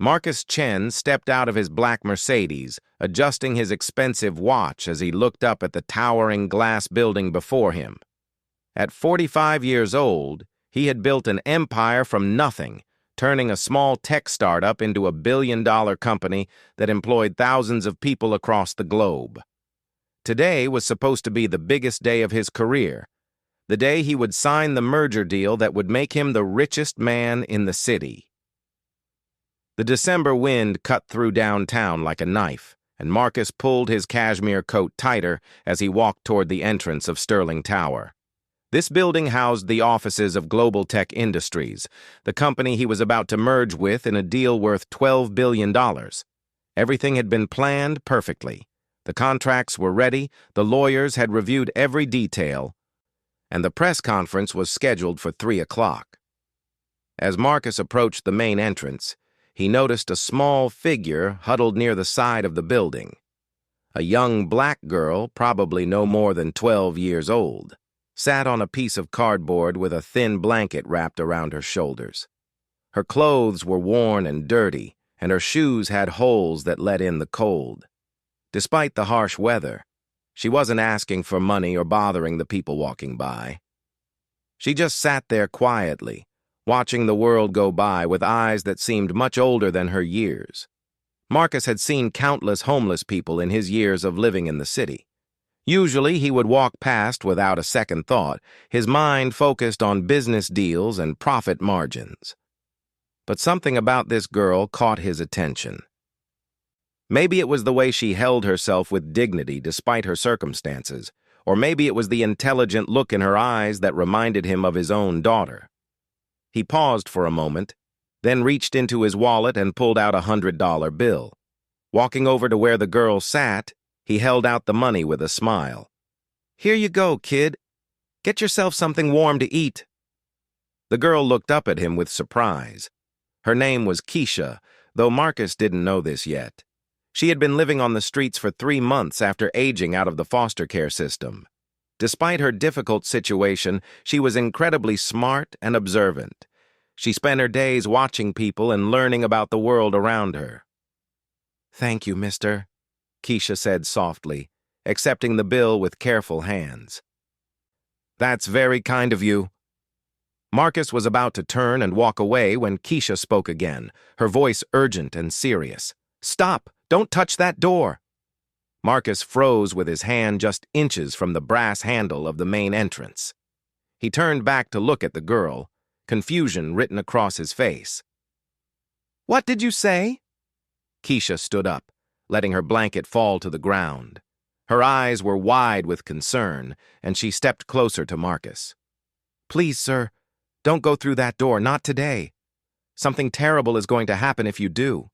Marcus Chen stepped out of his black Mercedes, adjusting his expensive watch as he looked up at the towering glass building before him. At 45 years old, he had built an empire from nothing, turning a small tech startup into a billion-dollar company that employed thousands of people across the globe. Today was supposed to be the biggest day of his career, the day he would sign the merger deal that would make him the richest man in the city. The December wind cut through downtown like a knife, and Marcus pulled his cashmere coat tighter as he walked toward the entrance of Sterling Tower. This building housed the offices of Global Tech Industries, the company he was about to merge with in a deal worth $12 billion. Everything had been planned perfectly. The contracts were ready, the lawyers had reviewed every detail, and the press conference was scheduled for 3 o'clock. As Marcus approached the main entrance, he noticed a small figure huddled near the side of the building. A young black girl, probably no more than 12 years old, sat on a piece of cardboard with a thin blanket wrapped around her shoulders. Her clothes were worn and dirty, and her shoes had holes that let in the cold. Despite the harsh weather, she wasn't asking for money or bothering the people walking by. She just sat there quietly, watching the world go by with eyes that seemed much older than her years. Marcus had seen countless homeless people in his years of living in the city. Usually, he would walk past without a second thought, his mind focused on business deals and profit margins. But something about this girl caught his attention. Maybe it was the way she held herself with dignity despite her circumstances, or maybe it was the intelligent look in her eyes that reminded him of his own daughter. He paused for a moment, then reached into his wallet and pulled out a $100 bill. Walking over to where the girl sat, he held out the money with a smile. "Here you go, kid. Get yourself something warm to eat." The girl looked up at him with surprise. Her name was Keisha, though Marcus didn't know this yet. She had been living on the streets for 3 months after aging out of the foster care system. Despite her difficult situation, she was incredibly smart and observant. She spent her days watching people and learning about the world around her. "Thank you, mister," Keisha said softly, accepting the bill with careful hands. "That's very kind of you." Marcus was about to turn and walk away when Keisha spoke again, her voice urgent and serious. "Stop! Don't touch that door!" Marcus froze with his hand just inches from the brass handle of the main entrance. He turned back to look at the girl, confusion written across his face. "What did you say?" Keisha stood up, letting her blanket fall to the ground. Her eyes were wide with concern, and she stepped closer to Marcus. "Please, sir, don't go through that door, not today. Something terrible is going to happen if you do."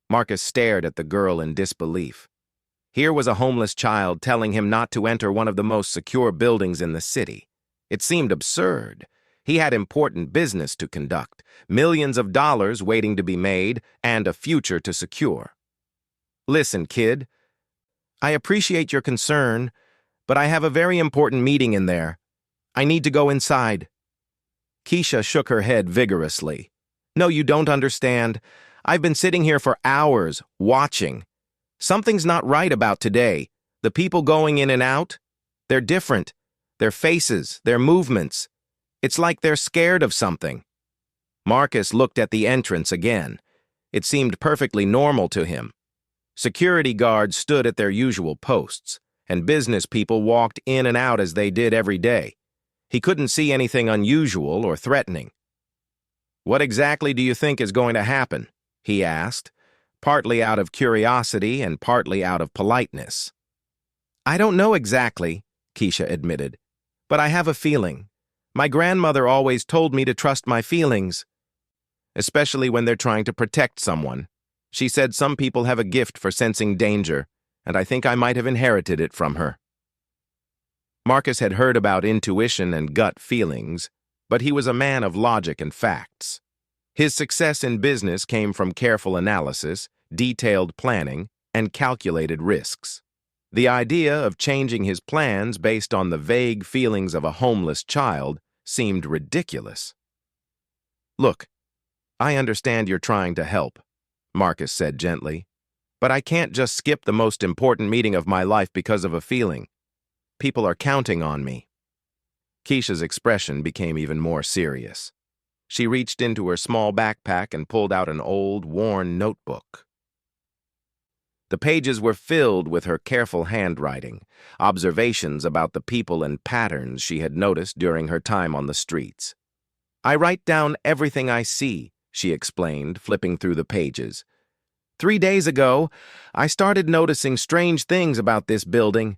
Marcus stared at the girl in disbelief. Here was a homeless child telling him not to enter one of the most secure buildings in the city. It seemed absurd. He had important business to conduct, millions of dollars waiting to be made, and a future to secure. "Listen, kid, I appreciate your concern, but I have a very important meeting in there. I need to go inside." Keisha shook her head vigorously. "No, you don't understand. I've been sitting here for hours, watching. Something's not right about today. The people going in and out, they're different. Their faces, their movements. It's like they're scared of something." Marcus looked at the entrance again. It seemed perfectly normal to him. Security guards stood at their usual posts, and business people walked in and out as they did every day. He couldn't see anything unusual or threatening. "What exactly do you think is going to happen?" he asked, partly out of curiosity and partly out of politeness. "I don't know exactly," Keisha admitted, "but I have a feeling. My grandmother always told me to trust my feelings, especially when they're trying to protect someone. She said some people have a gift for sensing danger, and I think I might have inherited it from her." Marcus had heard about intuition and gut feelings, but he was a man of logic and facts. His success in business came from careful analysis, detailed planning, and calculated risks. The idea of changing his plans based on the vague feelings of a homeless child seemed ridiculous. "Look, I understand you're trying to help," Marcus said gently. "But I can't just skip the most important meeting of my life because of a feeling. People are counting on me." Keisha's expression became even more serious. She reached into her small backpack and pulled out an old, worn notebook. The pages were filled with her careful handwriting, observations about the people and patterns she had noticed during her time on the streets. "I write down everything I see," she explained, flipping through the pages. "3 days ago, I started noticing strange things about this building.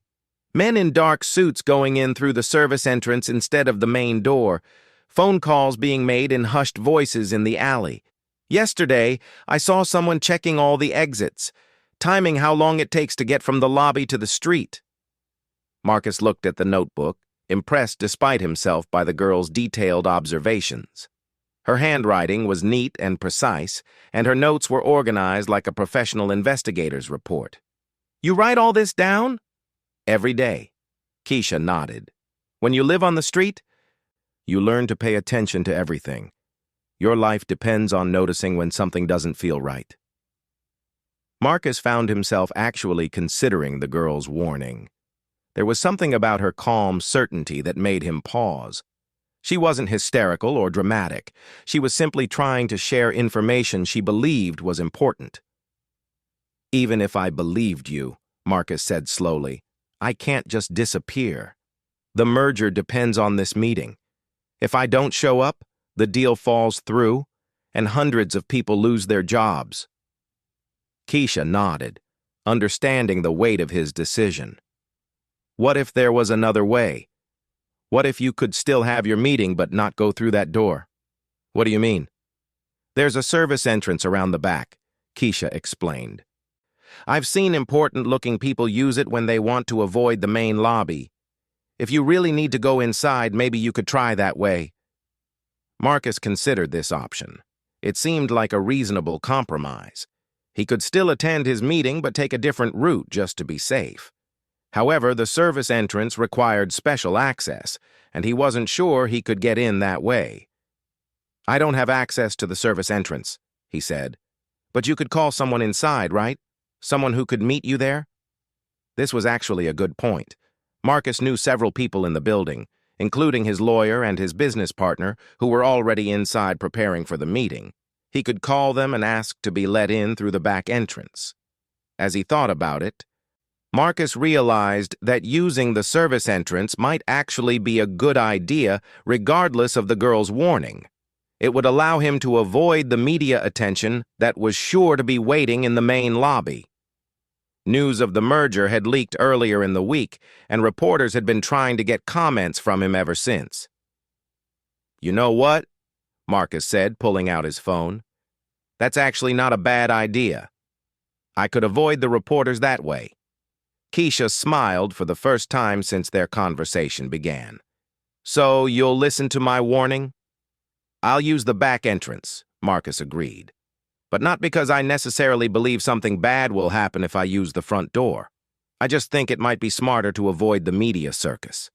Men in dark suits going in through the service entrance instead of the main door. Phone calls being made in hushed voices in the alley. Yesterday, I saw someone checking all the exits, timing how long it takes to get from the lobby to the street." Marcus looked at the notebook, impressed despite himself by the girl's detailed observations. Her handwriting was neat and precise, and her notes were organized like a professional investigator's report. "You write all this down?" "Every day." Keisha nodded. "When you live on the street, you learn to pay attention to everything. Your life depends on noticing when something doesn't feel right." Marcus found himself actually considering the girl's warning. There was something about her calm certainty that made him pause. She wasn't hysterical or dramatic. She was simply trying to share information she believed was important. "Even if I believed you," Marcus said slowly, "I can't just disappear. The merger depends on this meeting. If I don't show up, the deal falls through, and hundreds of people lose their jobs." Keisha nodded, understanding the weight of his decision. "What if there was another way? What if you could still have your meeting but not go through that door?" "What do you mean?" "There's a service entrance around the back," Keisha explained. "I've seen important-looking people use it when they want to avoid the main lobby. If you really need to go inside, maybe you could try that way." Marcus considered this option. It seemed like a reasonable compromise. He could still attend his meeting but take a different route just to be safe. However, the service entrance required special access, and he wasn't sure he could get in that way. "I don't have access to the service entrance," he said. "But you could call someone inside, right? Someone who could meet you there?" This was actually a good point. Marcus knew several people in the building, including his lawyer and his business partner, who were already inside preparing for the meeting. He could call them and ask to be let in through the back entrance. As he thought about it, Marcus realized that using the service entrance might actually be a good idea regardless of the girl's warning. It would allow him to avoid the media attention that was sure to be waiting in the main lobby. News of the merger had leaked earlier in the week, and reporters had been trying to get comments from him ever since. "You know what?" Marcus said, pulling out his phone. "That's actually not a bad idea. I could avoid the reporters that way." Keisha smiled for the first time since their conversation began. "So you'll listen to my warning?" "I'll use the back entrance," Marcus agreed. "But not because I necessarily believe something bad will happen if I use the front door. I just think it might be smarter to avoid the media circus."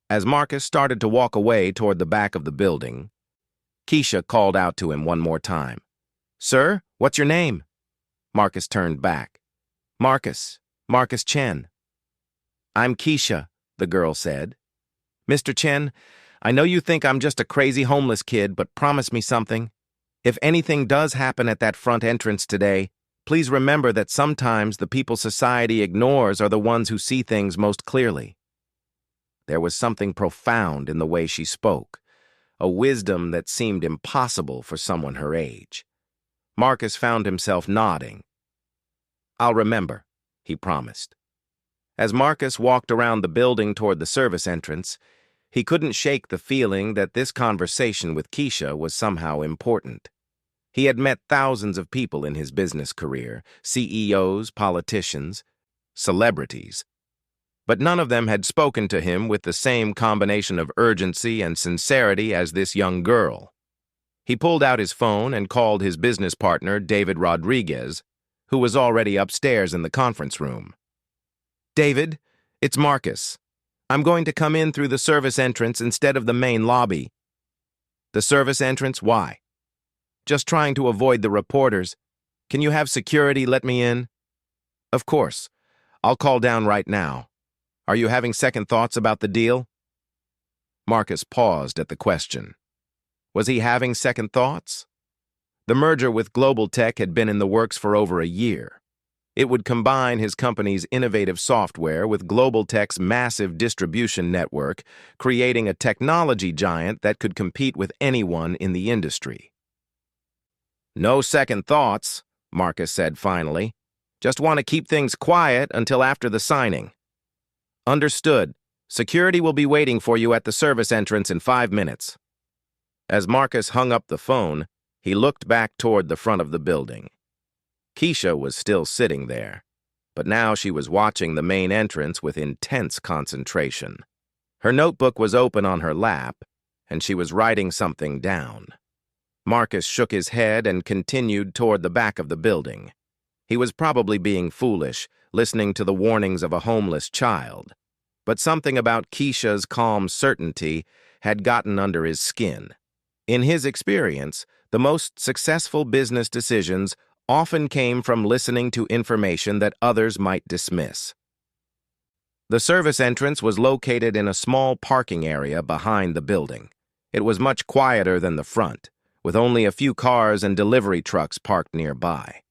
As Marcus started to walk away toward the back of the building, Keisha called out to him one more time. "Sir, what's your name?" Marcus turned back. Marcus Chen." "I'm Keisha," the girl said. "Mr. Chen, I know you think I'm just a crazy homeless kid, but promise me something. If anything does happen at that front entrance today, please remember that sometimes the people society ignores are the ones who see things most clearly." There was something profound in the way she spoke, a wisdom that seemed impossible for someone her age. Marcus found himself nodding. "I'll remember," he promised. As Marcus walked around the building toward the service entrance, he couldn't shake the feeling that this conversation with Keisha was somehow important. He had met thousands of people in his business career, CEOs, politicians, celebrities, but none of them had spoken to him with the same combination of urgency and sincerity as this young girl. He pulled out his phone and called his business partner, David Rodriguez, who was already upstairs in the conference room. "David, it's Marcus. I'm going to come in through the service entrance instead of the main lobby." "The service entrance? Why?" "Just trying to avoid the reporters. Can you have security let me in? Of course. I'll call down right now. Are you having second thoughts about the deal? Marcus paused at the question. Was he having second thoughts? The merger with Global Tech had been in the works for over a year. It would combine his company's innovative software with Global Tech's massive distribution network, creating a technology giant that could compete with anyone in the industry. No second thoughts, Marcus said finally. Just want to keep things quiet until after the signing. Understood. Security will be waiting for you at the service entrance in 5 minutes. As Marcus hung up the phone, he looked back toward the front of the building. Keisha was still sitting there, but now she was watching the main entrance with intense concentration. Her notebook was open on her lap, and she was writing something down. Marcus shook his head and continued toward the back of the building. He was probably being foolish, listening to the warnings of a homeless child, but something about Keisha's calm certainty had gotten under his skin. In his experience, the most successful business decisions often came from listening to information that others might dismiss. The service entrance was located in a small parking area behind the building. It was much quieter than the front, with only a few cars and delivery trucks parked nearby.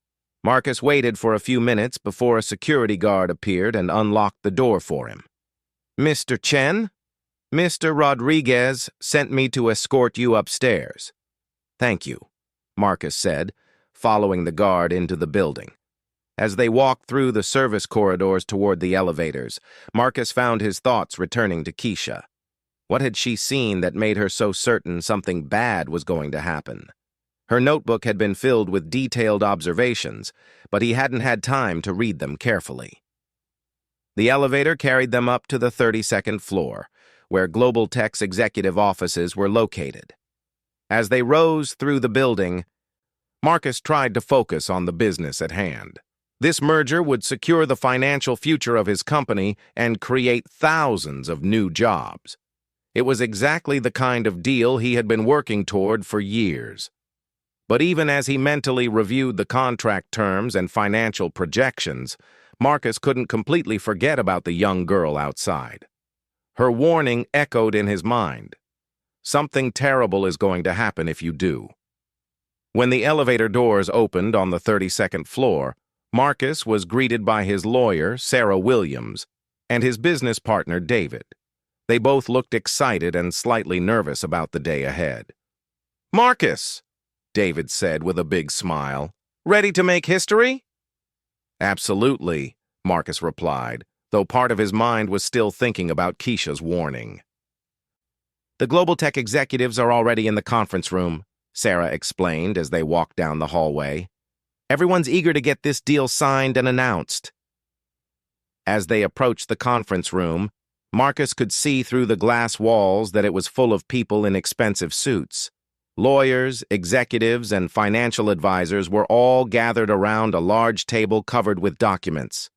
Marcus waited for a few minutes before a security guard appeared and unlocked the door for him. Mr. Chen? Mr. Rodriguez sent me to escort you upstairs. Thank you, Marcus said, following the guard into the building. As they walked through the service corridors toward the elevators, Marcus found his thoughts returning to Keisha. What had she seen that made her so certain something bad was going to happen? Her notebook had been filled with detailed observations, but he hadn't had time to read them carefully. The elevator carried them up to the 32nd floor, where Global Tech's executive offices were located. As they rose through the building, Marcus tried to focus on the business at hand. This merger would secure the financial future of his company and create thousands of new jobs. It was exactly the kind of deal he had been working toward for years. But even as he mentally reviewed the contract terms and financial projections, Marcus couldn't completely forget about the young girl outside. Her warning echoed in his mind. Something terrible is going to happen if you do. When the elevator doors opened on the 32nd floor, Marcus was greeted by his lawyer, Sarah Williams, and his business partner, David. They both looked excited and slightly nervous about the day ahead. Marcus, David said with a big smile, ready to make history? Absolutely, Marcus replied, though part of his mind was still thinking about Keisha's warning. The Global Tech executives are already in the conference room, Sarah explained as they walked down the hallway. Everyone's eager to get this deal signed and announced. As they approached the conference room, Marcus could see through the glass walls that it was full of people in expensive suits. Lawyers, executives, and financial advisors were all gathered around a large table covered with documents.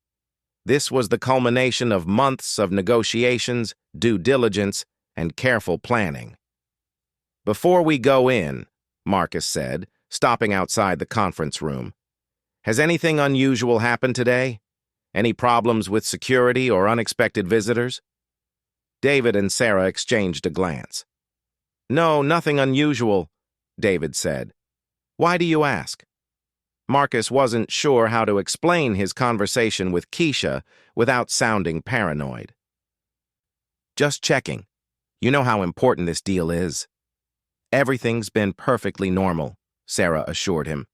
This was the culmination of months of negotiations, due diligence, and careful planning. Before we go in, Marcus said, stopping outside the conference room, has anything unusual happened today? Any problems with security or unexpected visitors? David and Sarah exchanged a glance. No, nothing unusual, David said. Why do you ask? Marcus wasn't sure how to explain his conversation with Keisha without sounding paranoid. Just checking. You know how important this deal is. Everything's been perfectly normal, Sarah assured him.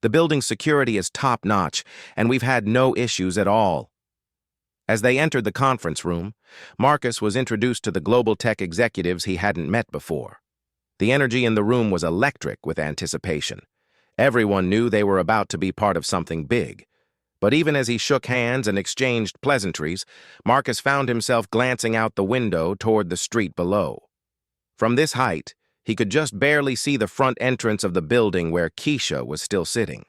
The building's security is top-notch, and we've had no issues at all. As they entered the conference room, Marcus was introduced to the Global Tech executives he hadn't met before. The energy in the room was electric with anticipation. Everyone knew they were about to be part of something big. But even as he shook hands and exchanged pleasantries, Marcus found himself glancing out the window toward the street below. From this height, he could just barely see the front entrance of the building where Keisha was still sitting.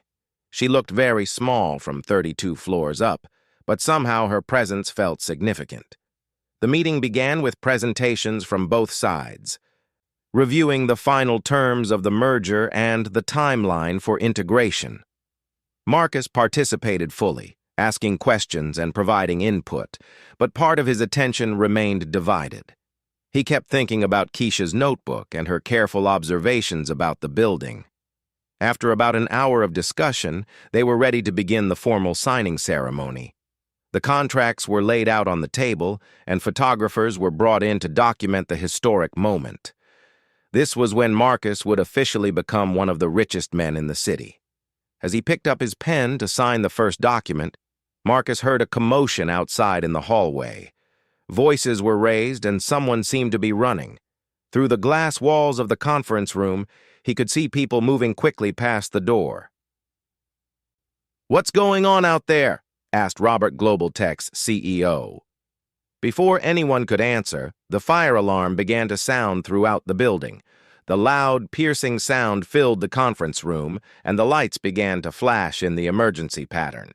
She looked very small from 32 floors up, but somehow her presence felt significant. The meeting began with presentations from both sides, reviewing the final terms of the merger and the timeline for integration. Marcus participated fully, asking questions and providing input, but part of his attention remained divided. He kept thinking about Keisha's notebook and her careful observations about the building. After about an hour of discussion, they were ready to begin the formal signing ceremony. The contracts were laid out on the table, and photographers were brought in to document the historic moment. This was when Marcus would officially become one of the richest men in the city. As he picked up his pen to sign the first document, Marcus heard a commotion outside in the hallway. Voices were raised and someone seemed to be running. Through the glass walls of the conference room, he could see people moving quickly past the door. "What's going on out there?" asked Robert Global Tech's CEO. Before anyone could answer, the fire alarm began to sound throughout the building. The loud, piercing sound filled the conference room, and the lights began to flash in the emergency pattern.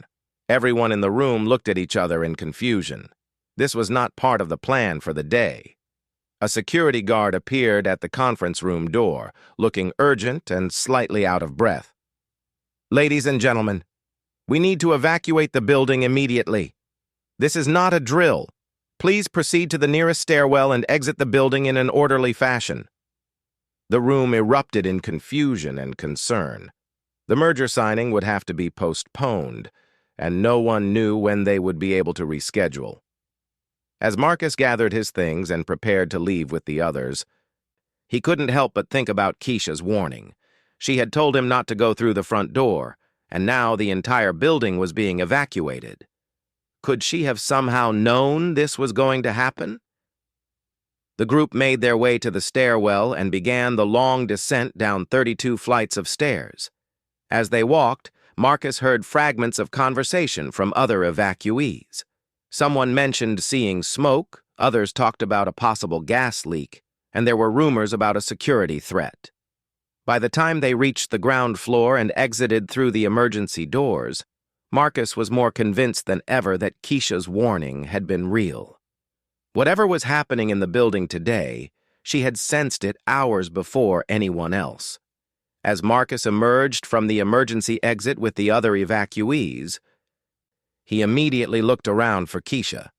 Everyone in the room looked at each other in confusion. This was not part of the plan for the day. A security guard appeared at the conference room door, looking urgent and slightly out of breath. "Ladies and gentlemen, we need to evacuate the building immediately. This is not a drill. Please proceed to the nearest stairwell and exit the building in an orderly fashion." The room erupted in confusion and concern. The merger signing would have to be postponed, and no one knew when they would be able to reschedule. As Marcus gathered his things and prepared to leave with the others, he couldn't help but think about Keisha's warning. She had told him not to go through the front door, and now the entire building was being evacuated. Could she have somehow known this was going to happen? The group made their way to the stairwell and began the long descent down 32 flights of stairs. As they walked, Marcus heard fragments of conversation from other evacuees. Someone mentioned seeing smoke, others talked about a possible gas leak, and there were rumors about a security threat. By the time they reached the ground floor and exited through the emergency doors, Marcus was more convinced than ever that Keisha's warning had been real. Whatever was happening in the building today, she had sensed it hours before anyone else. As Marcus emerged from the emergency exit with the other evacuees, he immediately looked around for Keisha.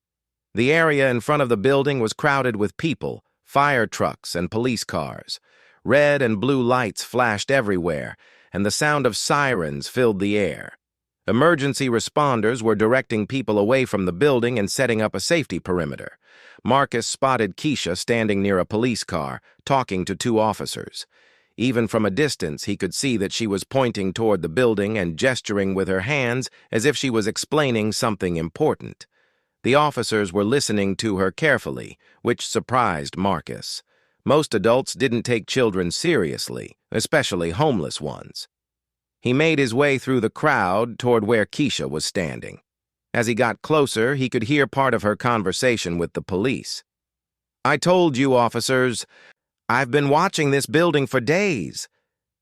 The area in front of the building was crowded with people, fire trucks, and police cars. Red and blue lights flashed everywhere, and the sound of sirens filled the air. Emergency responders were directing people away from the building and setting up a safety perimeter. Marcus spotted Keisha standing near a police car, talking to two officers. Even from a distance, he could see that she was pointing toward the building and gesturing with her hands as if she was explaining something important. The officers were listening to her carefully, which surprised Marcus. Most adults didn't take children seriously, especially homeless ones. He made his way through the crowd toward where Keisha was standing. As he got closer, he could hear part of her conversation with the police. "I told you, officers, I've been watching this building for days.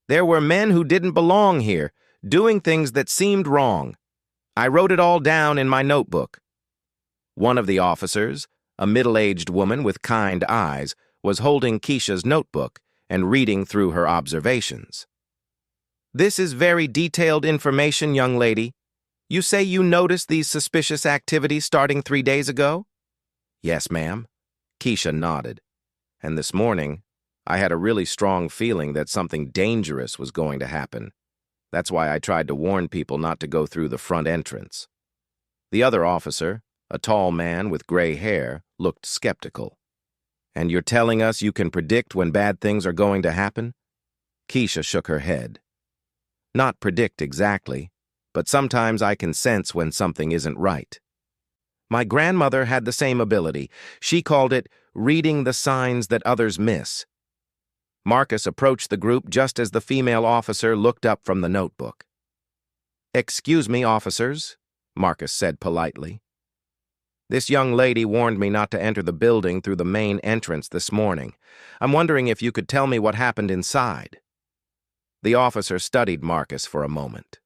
There were men who didn't belong here, doing things that seemed wrong. I wrote it all down in my notebook." One of the officers, a middle-aged woman with kind eyes, was holding Keisha's notebook and reading through her observations. "This is very detailed information, young lady. You say you noticed these suspicious activities starting 3 days ago?" "Yes, ma'am." Keisha nodded. "And this morning, I had a really strong feeling that something dangerous was going to happen. That's why I tried to warn people not to go through the front entrance." The other officer, a tall man with gray hair, looked skeptical. "And you're telling us you can predict when bad things are going to happen?" Keisha shook her head. "Not predict exactly, but sometimes I can sense when something isn't right. My grandmother had the same ability. She called it reading the signs that others miss." Marcus approached the group just as the female officer looked up from the notebook. "Excuse me, officers," Marcus said politely. "This young lady warned me not to enter the building through the main entrance this morning. I'm wondering if you could tell me what happened inside." The officer studied Marcus for a moment.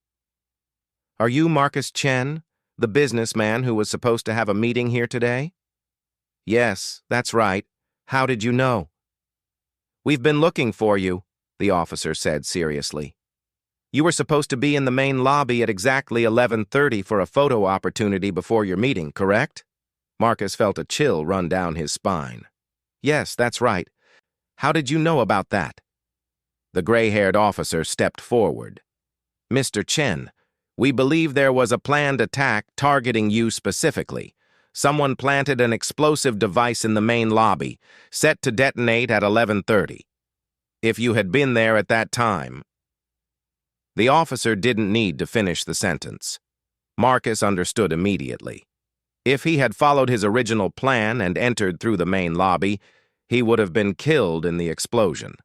"Are you Marcus Chen, the businessman who was supposed to have a meeting here today?" "Yes, that's right. How did you know?" "We've been looking for you," the officer said seriously. You were supposed to be in the main lobby at exactly 11:30 for a photo opportunity before your meeting, correct? Marcus felt a chill run down his spine. Yes, that's right. How did you know about that? The gray-haired officer stepped forward. Mr. Chen, we believe there was a planned attack targeting you specifically. Someone planted an explosive device in the main lobby, set to detonate at 11:30. If you had been there at that time... The officer didn't need to finish the sentence. Marcus understood immediately. If he had followed his original plan and entered through the main lobby, he would have been killed in the explosion.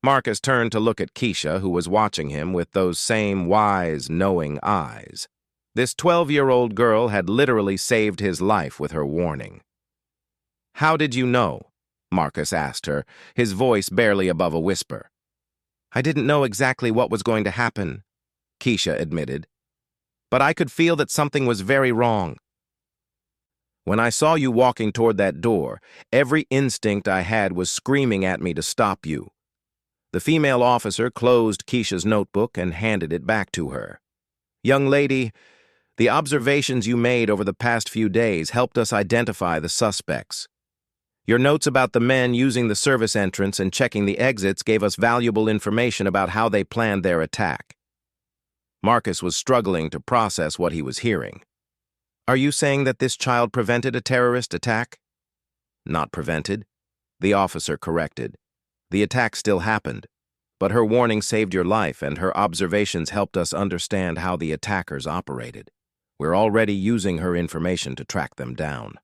Marcus turned to look at Keisha, who was watching him with those same wise, knowing eyes. This 12-year-old girl had literally saved his life with her warning. How did you know? Marcus asked her, his voice barely above a whisper. I didn't know exactly what was going to happen, Keisha admitted. But I could feel that something was very wrong. When I saw you walking toward that door, every instinct I had was screaming at me to stop you. The female officer closed Keisha's notebook and handed it back to her. Young lady, the observations you made over the past few days helped us identify the suspects. Your notes about the men using the service entrance and checking the exits gave us valuable information about how they planned their attack. Marcus was struggling to process what he was hearing. Are you saying that this child prevented a terrorist attack? Not prevented, the officer corrected. The attack still happened, but her warning saved your life and her observations helped us understand how the attackers operated. We're already using her information to track them down.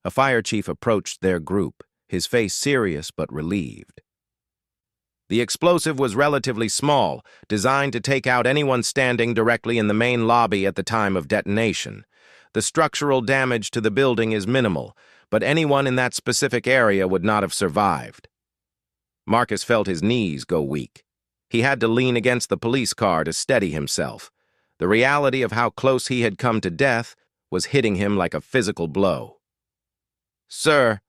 A fire chief approached their group, his face serious but relieved. The explosive was relatively small, designed to take out anyone standing directly in the main lobby at the time of detonation. The structural damage to the building is minimal, but anyone in that specific area would not have survived. Marcus felt his knees go weak. He had to lean against the police car to steady himself. The reality of how close he had come to death was hitting him like a physical blow. Sir,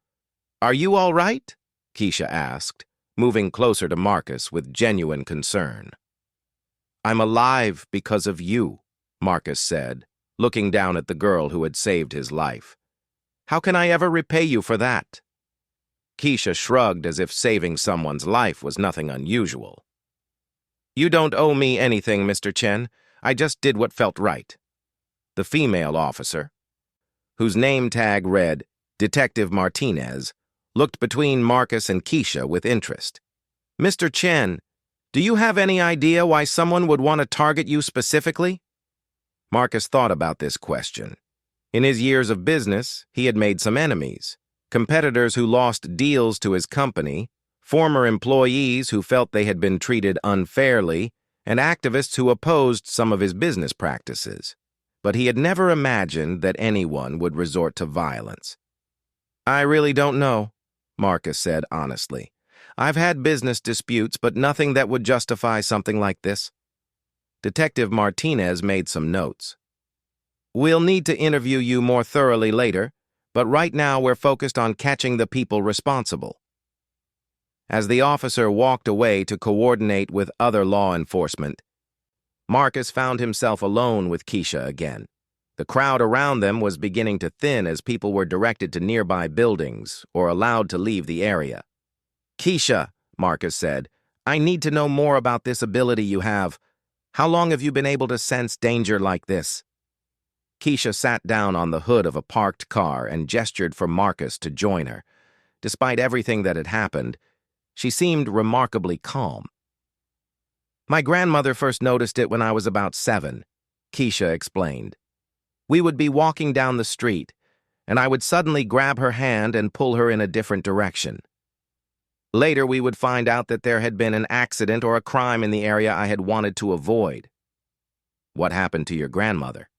are you all right? Keisha asked, moving closer to Marcus with genuine concern. I'm alive because of you, Marcus said, looking down at the girl who had saved his life. How can I ever repay you for that? Keisha shrugged as if saving someone's life was nothing unusual. You don't owe me anything, Mr. Chen. I just did what felt right. The female officer, whose name tag read Detective Martinez, looked between Marcus and Keisha with interest. Mr. Chen, do you have any idea why someone would want to target you specifically? Marcus thought about this question. In his years of business, he had made some enemies, competitors who lost deals to his company, former employees who felt they had been treated unfairly, and activists who opposed some of his business practices. But he had never imagined that anyone would resort to violence. I really don't know, Marcus said honestly. I've had business disputes, but nothing that would justify something like this. Detective Martinez made some notes. We'll need to interview you more thoroughly later, but right now we're focused on catching the people responsible. As the officer walked away to coordinate with other law enforcement, Marcus found himself alone with Keisha again. The crowd around them was beginning to thin as people were directed to nearby buildings or allowed to leave the area. Keisha, Marcus said, I need to know more about this ability you have. How long have you been able to sense danger like this? Keisha sat down on the hood of a parked car and gestured for Marcus to join her. Despite everything that had happened, she seemed remarkably calm. My grandmother first noticed it when I was about 7, Keisha explained. We would be walking down the street, and I would suddenly grab her hand and pull her in a different direction. Later, we would find out that there had been an accident or a crime in the area I had wanted to avoid. What happened to your grandmother?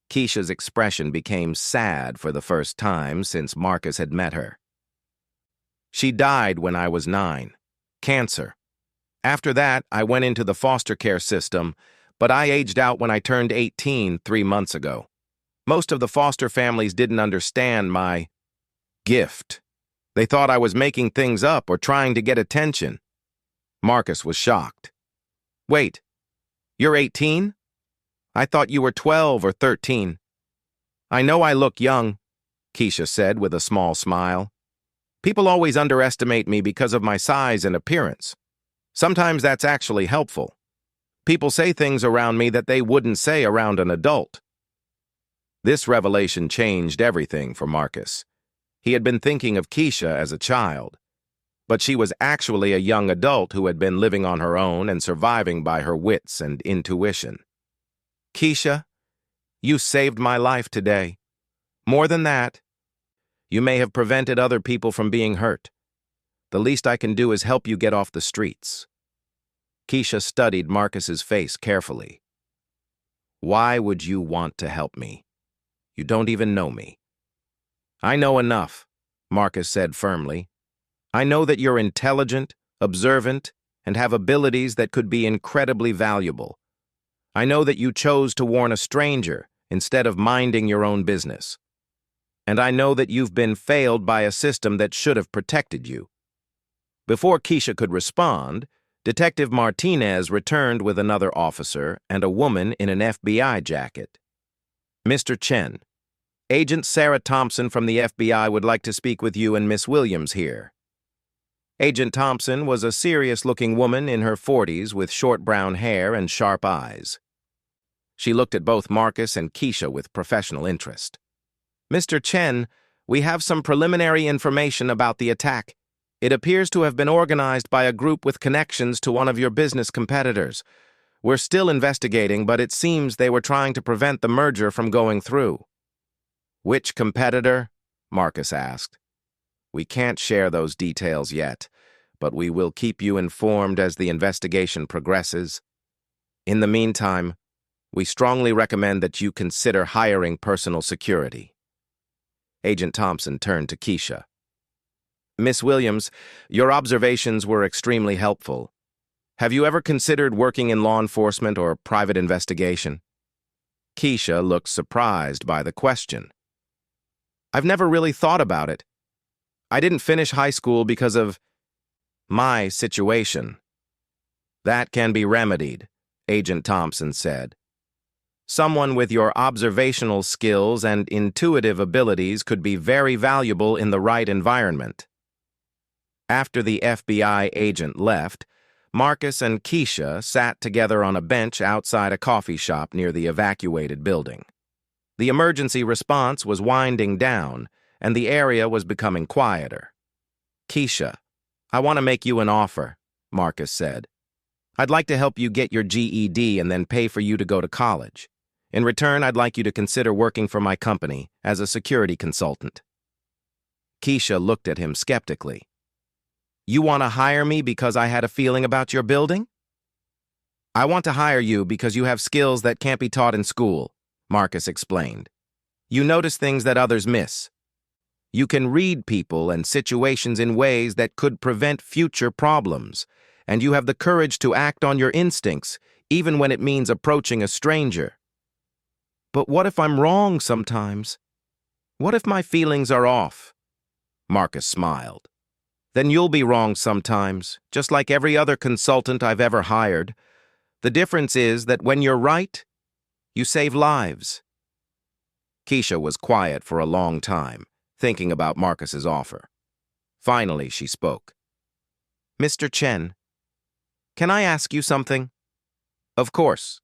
Keisha's expression became sad for the first time since Marcus had met her. She died when I was 9. Cancer. After that, I went into the foster care system, but I aged out when I turned 18 3 months ago. Most of the foster families didn't understand my gift. They thought I was making things up or trying to get attention. Marcus was shocked. Wait, You're 18? I thought you were 12 or 13. I know I look young, Keisha said with a small smile. People always underestimate me because of my size and appearance. Sometimes that's actually helpful. People say things around me that they wouldn't say around an adult. This revelation changed everything for Marcus. He had been thinking of Keisha as a child, but she was actually a young adult who had been living on her own and surviving by her wits and intuition. Keisha, you saved my life today. More than that, you may have prevented other people from being hurt. The least I can do is help you get off the streets. Keisha studied Marcus's face carefully. Why would you want to help me? You don't even know me. I know enough, Marcus said firmly. I know that you're intelligent, observant, and have abilities that could be incredibly valuable. I know that you chose to warn a stranger instead of minding your own business. And I know that you've been failed by a system that should have protected you. Before Keisha could respond, Detective Martinez returned with another officer and a woman in an FBI jacket. Mr. Chen, Agent Sarah Thompson from the FBI would like to speak with you and Miss Williams here. Agent Thompson was a serious-looking woman in her 40s with short brown hair and sharp eyes. She looked at both Marcus and Keisha with professional interest. Mr. Chen, we have some preliminary information about the attack. It appears to have been organized by a group with connections to one of your business competitors. We're still investigating, but it seems they were trying to prevent the merger from going through. Which competitor? Marcus asked. We can't share those details yet, but we will keep you informed as the investigation progresses. In the meantime, we strongly recommend that you consider hiring personal security. Agent Thompson turned to Keisha. Miss Williams, your observations were extremely helpful. Have you ever considered working in law enforcement or private investigation? Keisha looked surprised by the question. I've never really thought about it. I didn't finish high school because of my situation. That can be remedied, Agent Thompson said. Someone with your observational skills and intuitive abilities could be very valuable in the right environment. After the FBI agent left, Marcus and Keisha sat together on a bench outside a coffee shop near the evacuated building. The emergency response was winding down, and the area was becoming quieter. Keisha, I want to make you an offer, Marcus said. I'd like to help you get your GED and then pay for you to go to college. In return, I'd like you to consider working for my company as a security consultant. Keisha looked at him skeptically. You want to hire me because I had a feeling about your building? I want to hire you because you have skills that can't be taught in school, Marcus explained. You notice things that others miss. You can read people and situations in ways that could prevent future problems, and you have the courage to act on your instincts, even when it means approaching a stranger. But what if I'm wrong sometimes? What if my feelings are off? Marcus smiled. Then you'll be wrong sometimes, just like every other consultant I've ever hired. The difference is that when you're right, you save lives. Keisha was quiet for a long time, thinking about Marcus's offer. Finally, she spoke. Mr. Chen, can I ask you something? Of course.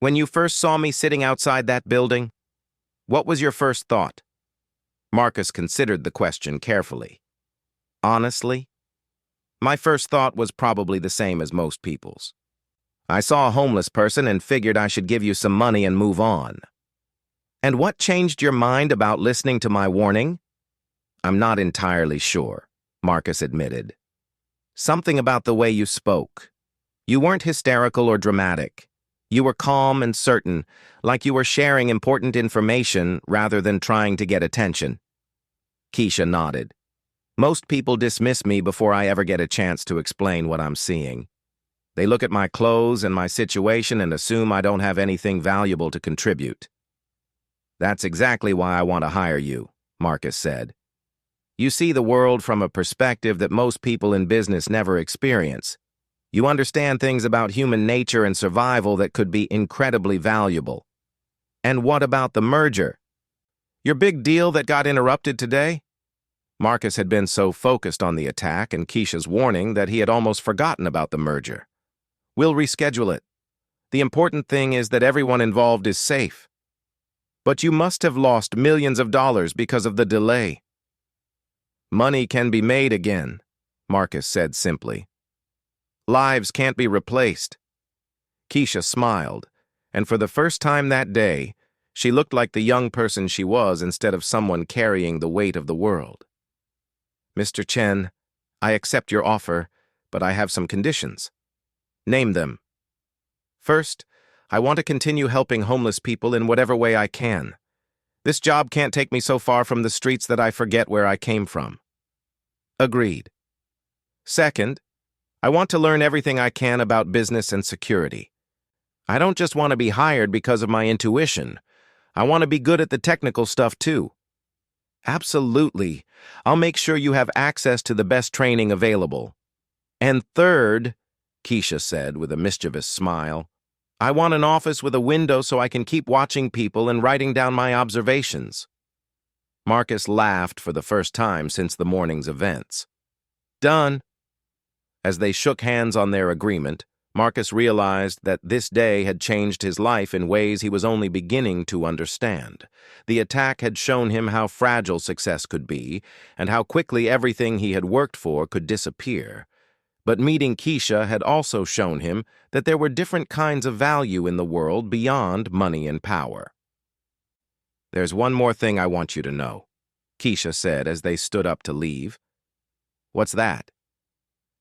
When you first saw me sitting outside that building, what was your first thought? Marcus considered the question carefully. Honestly, my first thought was probably the same as most people's. I saw a homeless person and figured I should give you some money and move on. And what changed your mind about listening to my warning? I'm not entirely sure, Marcus admitted. Something about the way you spoke. You weren't hysterical or dramatic. You were calm and certain, like you were sharing important information rather than trying to get attention. Keisha nodded. Most people dismiss me before I ever get a chance to explain what I'm seeing. They look at my clothes and my situation and assume I don't have anything valuable to contribute. That's exactly why I want to hire you, Marcus said. You see the world from a perspective that most people in business never experience. You understand things about human nature and survival that could be incredibly valuable. And what about the merger? Your big deal that got interrupted today? Marcus had been so focused on the attack and Keisha's warning that he had almost forgotten about the merger. We'll reschedule it. The important thing is that everyone involved is safe. But you must have lost millions of dollars because of the delay. Money can be made again, Marcus said simply. Lives can't be replaced. Keisha smiled, and for the first time that day, she looked like the young person she was instead of someone carrying the weight of the world. Mr. Chen, I accept your offer, but I have some conditions. Name them. First, I want to continue helping homeless people in whatever way I can. This job can't take me so far from the streets that I forget where I came from. Agreed. Second, I want to learn everything I can about business and security. I don't just want to be hired because of my intuition. I want to be good at the technical stuff too. Absolutely. I'll make sure you have access to the best training available. And third, Keisha said with a mischievous smile, I want an office with a window so I can keep watching people and writing down my observations. Marcus laughed for the first time since the morning's events. Done. As they shook hands on their agreement, Marcus realized that this day had changed his life in ways he was only beginning to understand. The attack had shown him how fragile success could be and how quickly everything he had worked for could disappear. But meeting Keisha had also shown him that there were different kinds of value in the world beyond money and power. There's one more thing I want you to know, Keisha said as they stood up to leave. What's that?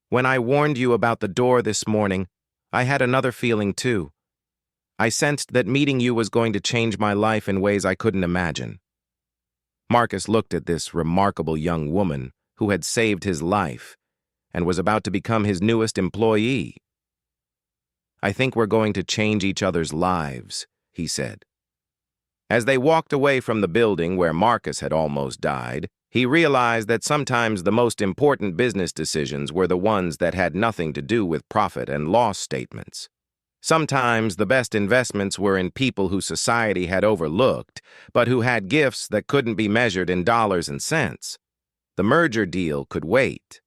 When I warned you about the door this morning, I had another feeling too. I sensed that meeting you was going to change my life in ways I couldn't imagine. Marcus looked at this remarkable young woman who had saved his life and was about to become his newest employee. I think we're going to change each other's lives, he said. As they walked away from the building where Marcus had almost died, he realized that sometimes the most important business decisions were the ones that had nothing to do with profit and loss statements. Sometimes the best investments were in people who society had overlooked, but who had gifts that couldn't be measured in dollars and cents. The merger deal could wait.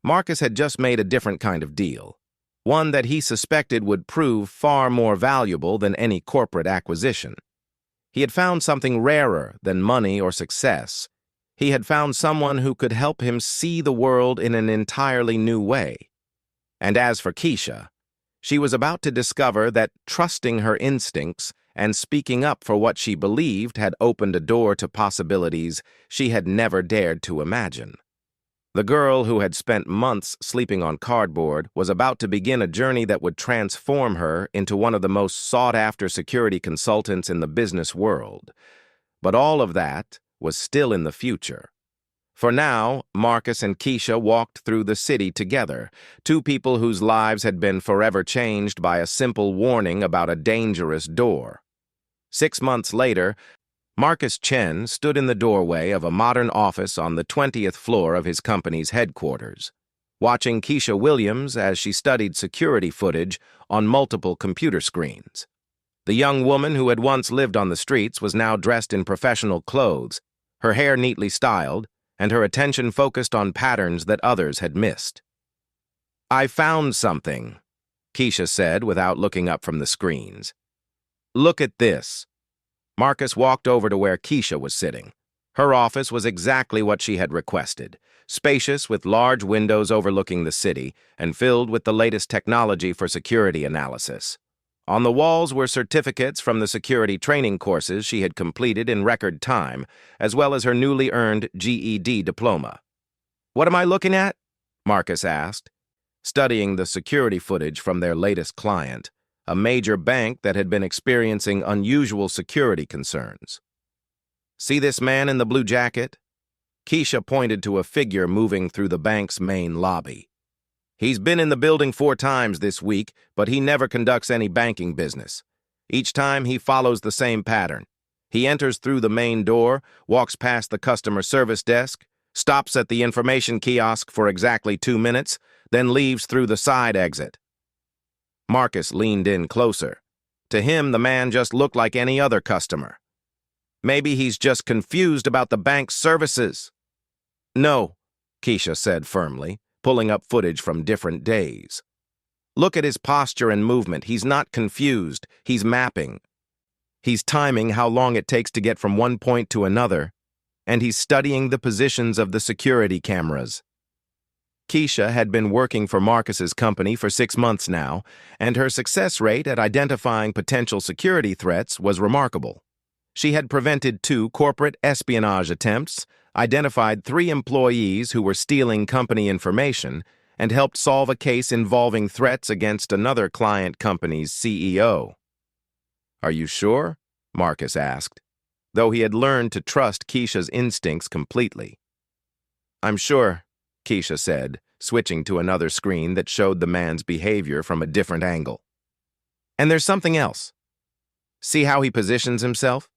Marcus had just made a different kind of deal, one that he suspected would prove far more valuable than any corporate acquisition. He had found something rarer than money or success. He had found someone who could help him see the world in an entirely new way. And as for Keisha, she was about to discover that trusting her instincts and speaking up for what she believed had opened a door to possibilities she had never dared to imagine. The girl who had spent months sleeping on cardboard was about to begin a journey that would transform her into one of the most sought-after security consultants in the business world. But all of that was still in the future. For now, Marcus and Keisha walked through the city together, two people whose lives had been forever changed by a simple warning about a dangerous door. 6 months later, Marcus Chen stood in the doorway of a modern office on the 20th floor of his company's headquarters, watching Keisha Williams as she studied security footage on multiple computer screens. The young woman who had once lived on the streets was now dressed in professional clothes, her hair neatly styled, and her attention focused on patterns that others had missed. I found something, Keisha said without looking up from the screens. Look at this. Marcus walked over to where Keisha was sitting. Her office was exactly what she had requested, spacious with large windows overlooking the city and filled with the latest technology for security analysis. On the walls were certificates from the security training courses she had completed in record time, as well as her newly earned GED diploma. What am I looking at? Marcus asked, studying the security footage from their latest client, a major bank that had been experiencing unusual security concerns. See this man in the blue jacket? Keisha pointed to a figure moving through the bank's main lobby. He's been in the building 4 times this week, but he never conducts any banking business. Each time he follows the same pattern. He enters through the main door, walks past the customer service desk, stops at the information kiosk for exactly 2 minutes, then leaves through the side exit. Marcus leaned in closer. To him, the man just looked like any other customer. Maybe he's just confused about the bank's services. No, Keisha said firmly, pulling up footage from different days. Look at his posture and movement. He's not confused. He's mapping. He's timing how long it takes to get from one point to another, and he's studying the positions of the security cameras. Keisha had been working for Marcus's company for 6 months now, and her success rate at identifying potential security threats was remarkable. She had prevented 2 corporate espionage attempts, identified 3 employees who were stealing company information, and helped solve a case involving threats against another client company's CEO. "Are you sure?" Marcus asked, though he had learned to trust Keisha's instincts completely. "I'm sure," Keisha said, switching to another screen that showed the man's behavior from a different angle. "And there's something else. See how he positions himself?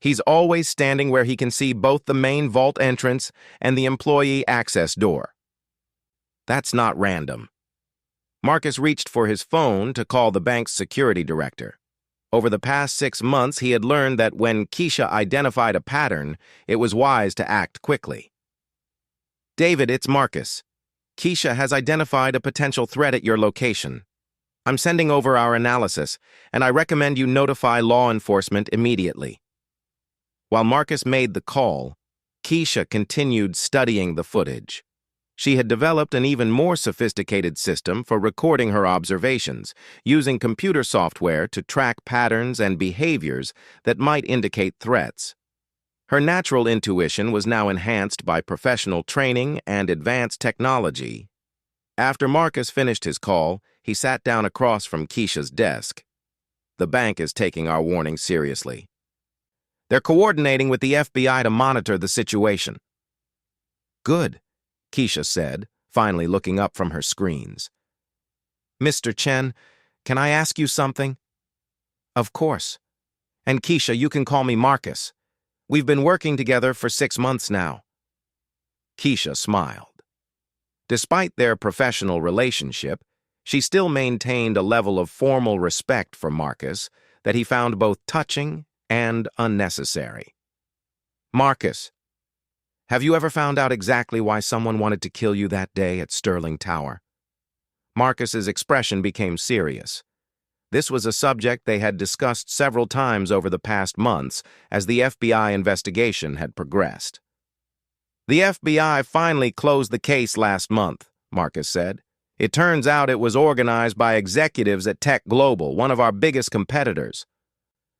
He's always standing where he can see both the main vault entrance and the employee access door. That's not random." Marcus reached for his phone to call the bank's security director. Over the past 6 months, he had learned that when Keisha identified a pattern, it was wise to act quickly. "David, it's Marcus. Keisha has identified a potential threat at your location. I'm sending over our analysis, and I recommend you notify law enforcement immediately." While Marcus made the call, Keisha continued studying the footage. She had developed an even more sophisticated system for recording her observations, using computer software to track patterns and behaviors that might indicate threats. Her natural intuition was now enhanced by professional training and advanced technology. After Marcus finished his call, he sat down across from Keisha's desk. "The bank is taking our warning seriously. They're coordinating with the FBI to monitor the situation." "Good," Keisha said, finally looking up from her screens. "Mr. Chen, can I ask you something?" "Of course. And Keisha, you can call me Marcus. We've been working together for 6 months now." Keisha smiled. Despite their professional relationship, she still maintained a level of formal respect for Marcus that he found both touching and unnecessary. "Marcus, have you ever found out exactly why someone wanted to kill you that day at Sterling Tower?" Marcus's expression became serious. This was a subject they had discussed several times over the past months as the FBI investigation had progressed. "The FBI finally closed the case last month," Marcus said. "It turns out it was organized by executives at Tech Global, one of our biggest competitors.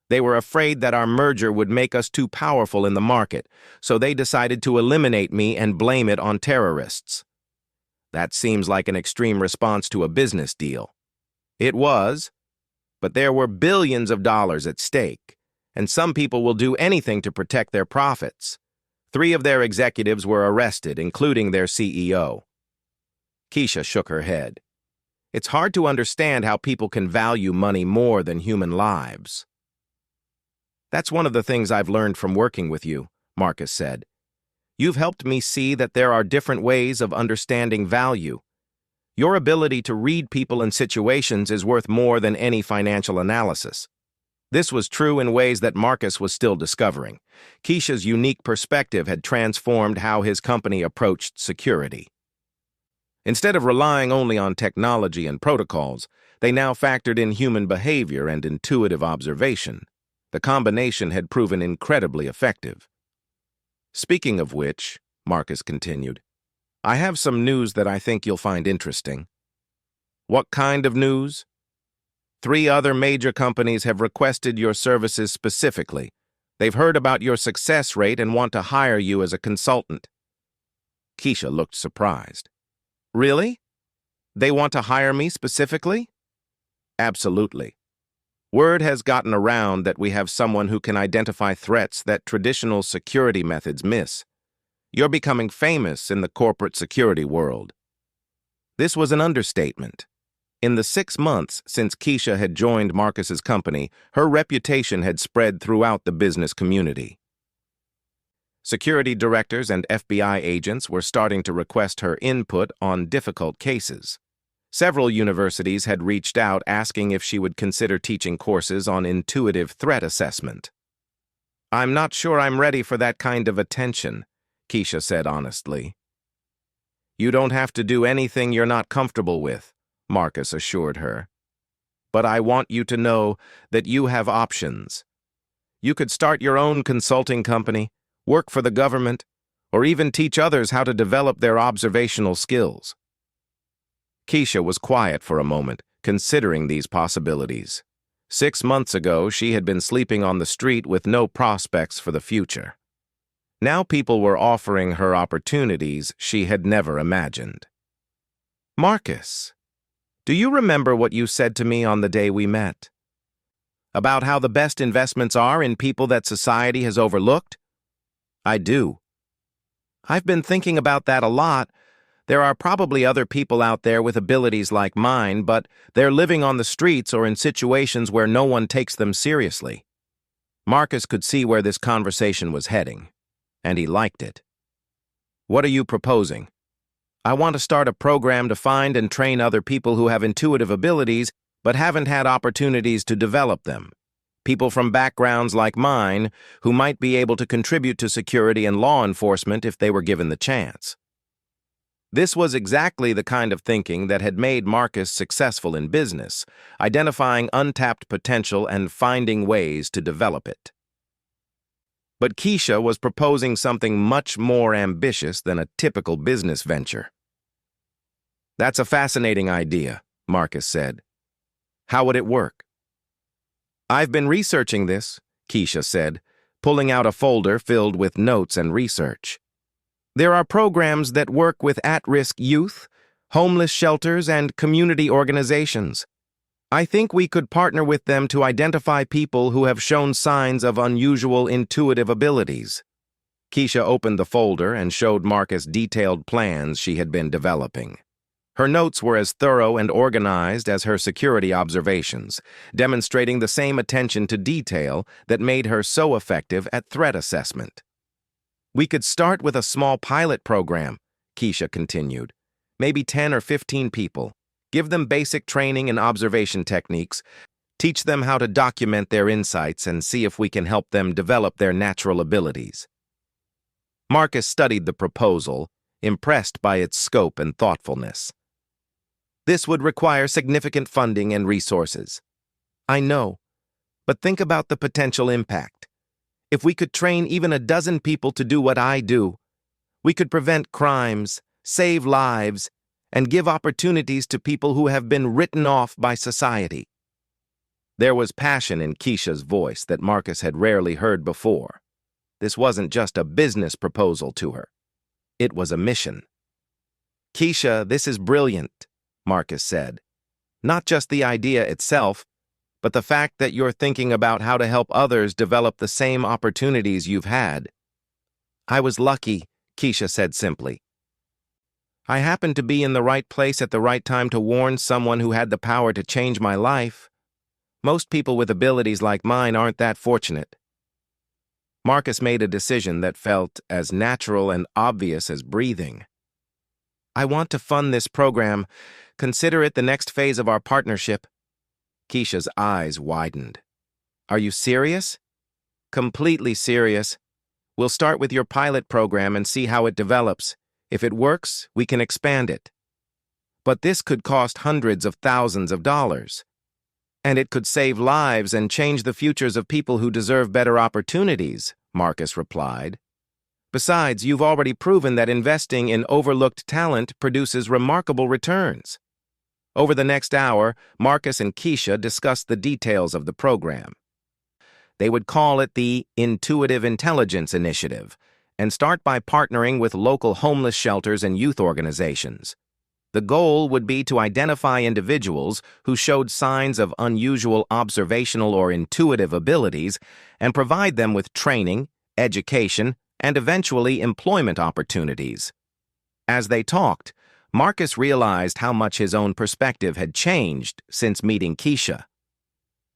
They were afraid that our merger would make us too powerful in the market, so they decided to eliminate me and blame it on terrorists." That seems like an extreme response to a business deal. It was, but there were billions of dollars at stake, and some people will do anything to protect their profits. 3 of their executives were arrested, including their CEO. Keisha shook her head. "It's hard to understand how people can value money more than human lives." "That's one of the things I've learned from working with you," Marcus said. "You've helped me see that there are different ways of understanding value. Your ability to read people and situations is worth more than any financial analysis." This was true in ways that Marcus was still discovering. Keisha's unique perspective had transformed how his company approached security. Instead of relying only on technology and protocols, they now factored in human behavior and intuitive observation. The combination had proven incredibly effective. "Speaking of which," Marcus continued, "I have some news that I think you'll find interesting." "What kind of news?" 3 other major companies have requested your services specifically. They've heard about your success rate and want to hire you as a consultant. Keisha looked surprised. "Really? They want to hire me specifically?" "Absolutely. Word has gotten around that we have someone who can identify threats that traditional security methods miss. You're becoming famous in the corporate security world." This was an understatement. In the 6 months since Keisha had joined Marcus's company, her reputation had spread throughout the business community. Security directors and FBI agents were starting to request her input on difficult cases. Several universities had reached out asking if she would consider teaching courses on intuitive threat assessment. "I'm not sure I'm ready for that kind of attention," Keisha said honestly. "You don't have to do anything you're not comfortable with," Marcus assured her. "But I want you to know that you have options. You could start your own consulting company, work for the government, or even teach others how to develop their observational skills." Keisha was quiet for a moment, considering these possibilities. 6 months ago, she had been sleeping on the street with no prospects for the future. Now people were offering her opportunities she had never imagined. "Marcus, do you remember what you said to me on the day we met? About how the best investments are in people that society has overlooked?" "I do. I've been thinking about that a lot. There are probably other people out there with abilities like mine, but they're living on the streets or in situations where no one takes them seriously." Marcus could see where this conversation was heading, and he liked it. "What are you proposing?" "I want to start a program to find and train other people who have intuitive abilities but haven't had opportunities to develop them. People from backgrounds like mine who might be able to contribute to security and law enforcement if they were given the chance." This was exactly the kind of thinking that had made Marcus successful in business, identifying untapped potential and finding ways to develop it. But Keisha was proposing something much more ambitious than a typical business venture. "That's a fascinating idea," Marcus said. "How would it work?" "I've been researching this," Keisha said, pulling out a folder filled with notes and research. "There are programs that work with at-risk youth, homeless shelters, and community organizations. I think we could partner with them to identify people who have shown signs of unusual intuitive abilities." Keisha opened the folder and showed Marcus detailed plans she had been developing. Her notes were as thorough and organized as her security observations, demonstrating the same attention to detail that made her so effective at threat assessment. "We could start with a small pilot program," Keisha continued. "Maybe 10 or 15 people. Give them basic training and observation techniques. Teach them how to document their insights and see if we can help them develop their natural abilities." Marcus studied the proposal, impressed by its scope and thoughtfulness. "This would require significant funding and resources." "I know, but think about the potential impact. If we could train even a dozen people to do what I do, we could prevent crimes, save lives, and give opportunities to people who have been written off by society." There was passion in Keisha's voice that Marcus had rarely heard before. This wasn't just a business proposal to her. It was a mission. "Keisha, this is brilliant," Marcus said. "Not just the idea itself, but the fact that you're thinking about how to help others develop the same opportunities you've had." "I was lucky," Keisha said simply. "I happened to be in the right place at the right time to warn someone who had the power to change my life. Most people with abilities like mine aren't that fortunate." Marcus made a decision that felt as natural and obvious as breathing. "I want to fund this program. Consider it the next phase of our partnership." Keisha's eyes widened. "Are you serious?" "Completely serious. We'll start with your pilot program and see how it develops. If it works, we can expand it. But this could cost hundreds of thousands of dollars. And it could save lives and change the futures of people who deserve better opportunities," Marcus replied. "Besides, you've already proven that investing in overlooked talent produces remarkable returns." Over the next hour, Marcus and Keisha discussed the details of the program. They would call it the Intuitive Intelligence Initiative and start by partnering with local homeless shelters and youth organizations. The goal would be to identify individuals who showed signs of unusual observational or intuitive abilities and provide them with training, education, and eventually employment opportunities. As they talked, Marcus realized how much his own perspective had changed since meeting Keisha.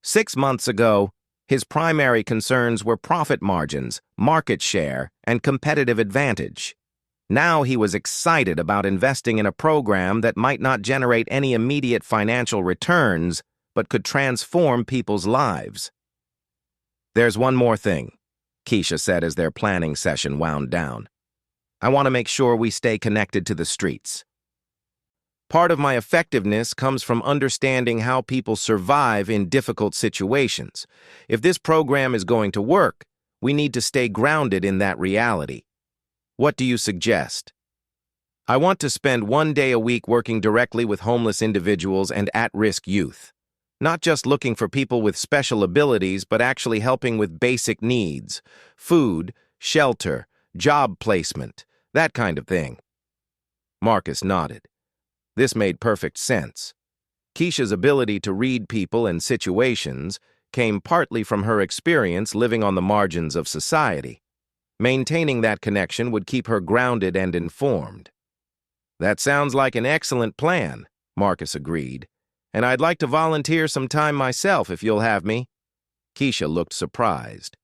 6 months ago, His primary concerns were profit margins, market share, and competitive advantage. Now he was excited about investing in a program that might not generate any immediate financial returns, but could transform people's lives. "There's one more thing," Keisha said as their planning session wound down. "I want to make sure we stay connected to the streets. Part of my effectiveness comes from understanding how people survive in difficult situations. If this program is going to work, we need to stay grounded in that reality. What do you suggest?" "I want to spend 1 day a week working directly with homeless individuals and at-risk youth. Not just looking for people with special abilities, but actually helping with basic needs, food, shelter, job placement, that kind of thing." Marcus nodded. This made perfect sense. Keisha's ability to read people and situations came partly from her experience living on the margins of society. Maintaining that connection would keep her grounded and informed. "That sounds like an excellent plan," Marcus agreed. "And I'd like to volunteer some time myself if you'll have me." Keisha looked surprised.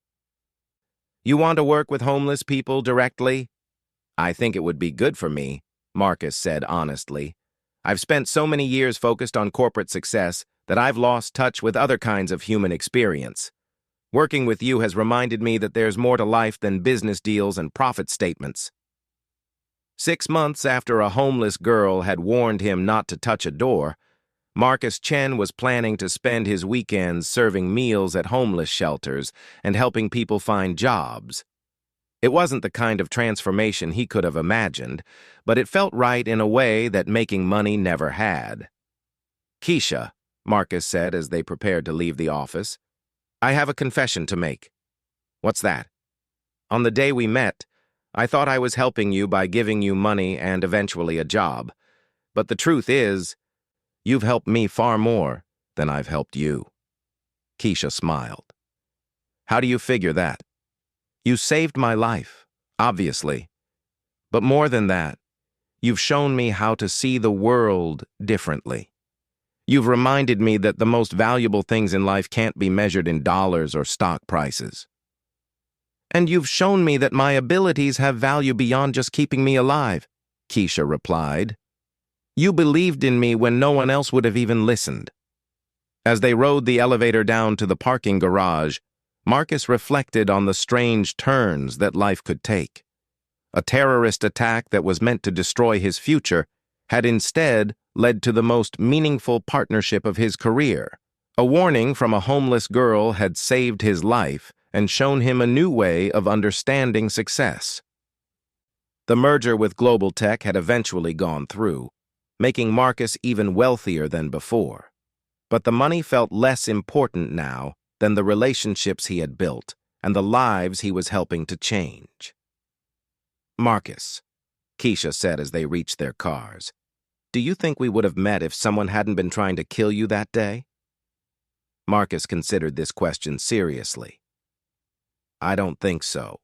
"You want to work with homeless people directly?" "I think it would be good for me," Marcus said honestly. "I've spent so many years focused on corporate success that I've lost touch with other kinds of human experience. Working with you has reminded me that there's more to life than business deals and profit statements." 6 months after a homeless girl had warned him not to touch a door, Marcus Chen was planning to spend his weekends serving meals at homeless shelters and helping people find jobs. It wasn't the kind of transformation he could have imagined, but it felt right in a way that making money never had. "Keisha," Marcus said as they prepared to leave the office, "I have a confession to make." "What's that?" "On the day we met, I thought I was helping you by giving you money and eventually a job. But the truth is, you've helped me far more than I've helped you." Keisha smiled. "How do you figure that?" "You saved my life, obviously. But more than that, you've shown me how to see the world differently. You've reminded me that the most valuable things in life can't be measured in dollars or stock prices. And you've shown me that my abilities have value beyond just keeping me alive," Keisha replied. "You believed in me when no one else would have even listened." As they rode the elevator down to the parking garage, Marcus reflected on the strange turns that life could take. A terrorist attack that was meant to destroy his future had instead led to the most meaningful partnership of his career. A warning from a homeless girl had saved his life and shown him a new way of understanding success. The merger with Global Tech had eventually gone through, making Marcus even wealthier than before. But the money felt less important now than the relationships he had built and the lives he was helping to change. "Marcus," Keisha said as they reached their cars, "do you think we would have met if someone hadn't been trying to kill you that day?" Marcus considered this question seriously. "I don't think so,"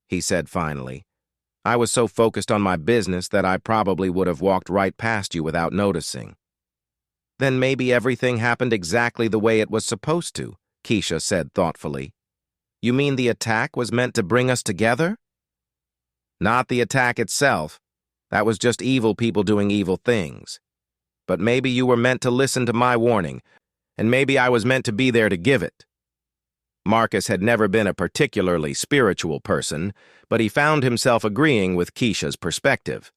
he said finally. "I was so focused on my business that I probably would have walked right past you without noticing." "Then maybe everything happened exactly the way it was supposed to," Keisha said thoughtfully. "You mean the attack was meant to bring us together?" "Not the attack itself. That was just evil people doing evil things. But maybe you were meant to listen to my warning, and maybe I was meant to be there to give it." Marcus had never been a particularly spiritual person, but he found himself agreeing with Keisha's perspective.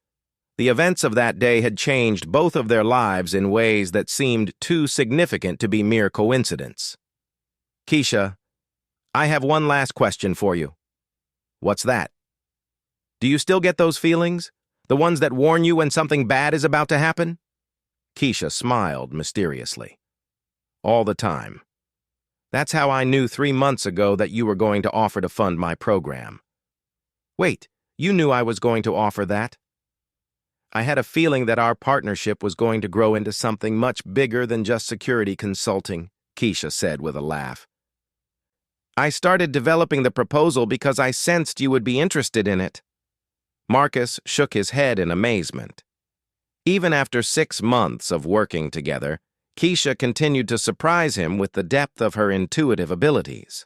The events of that day had changed both of their lives in ways that seemed too significant to be mere coincidence. "Keisha, I have one last question for you." "What's that?" "Do you still get those feelings? The ones that warn you when something bad is about to happen?" Keisha smiled mysteriously. "All the time. That's how I knew 3 months ago that you were going to offer to fund my program." "Wait, you knew I was going to offer that?" "I had a feeling that our partnership was going to grow into something much bigger than just security consulting," Keisha said with a laugh. "I started developing the proposal because I sensed you would be interested in it." Marcus shook his head in amazement. Even after 6 months of working together, Keisha continued to surprise him with the depth of her intuitive abilities.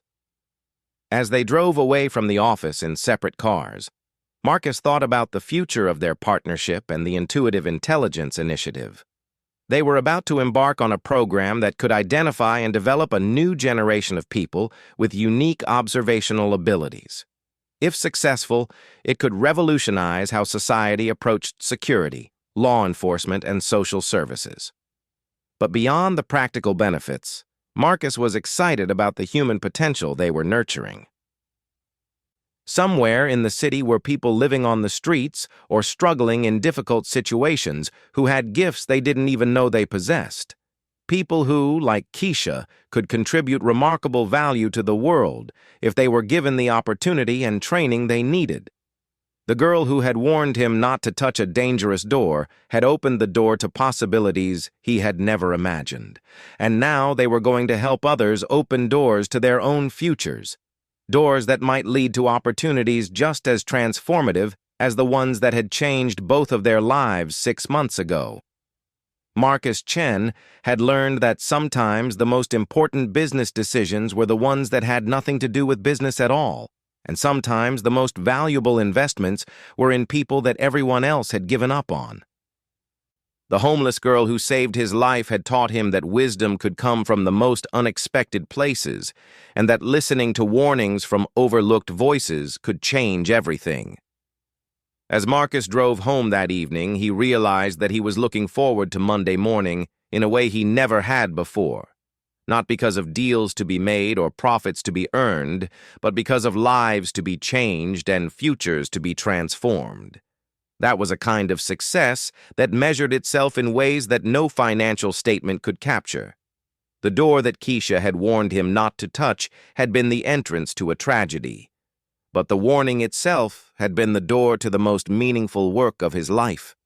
As they drove away from the office in separate cars, Marcus thought about the future of their partnership and the Intuitive Intelligence Initiative. They were about to embark on a program that could identify and develop a new generation of people with unique observational abilities. If successful, it could revolutionize how society approached security, law enforcement, and social services. But beyond the practical benefits, Marcus was excited about the human potential they were nurturing. Somewhere in the city were people living on the streets or struggling in difficult situations who had gifts they didn't even know they possessed. People who, like Keisha, could contribute remarkable value to the world if they were given the opportunity and training they needed. The girl who had warned him not to touch a dangerous door had opened the door to possibilities he had never imagined, and now they were going to help others open doors to their own futures. Doors that might lead to opportunities just as transformative as the ones that had changed both of their lives 6 months ago. Marcus Chen had learned that sometimes the most important business decisions were the ones that had nothing to do with business at all, and sometimes the most valuable investments were in people that everyone else had given up on. The homeless girl who saved his life had taught him that wisdom could come from the most unexpected places, and that listening to warnings from overlooked voices could change everything. As Marcus drove home that evening, he realized that he was looking forward to Monday morning in a way he never had before. Not because of deals to be made or profits to be earned, but because of lives to be changed and futures to be transformed. That was a kind of success that measured itself in ways that no financial statement could capture. The door that Keisha had warned him not to touch had been the entrance to a tragedy. But the warning itself had been the door to the most meaningful work of his life.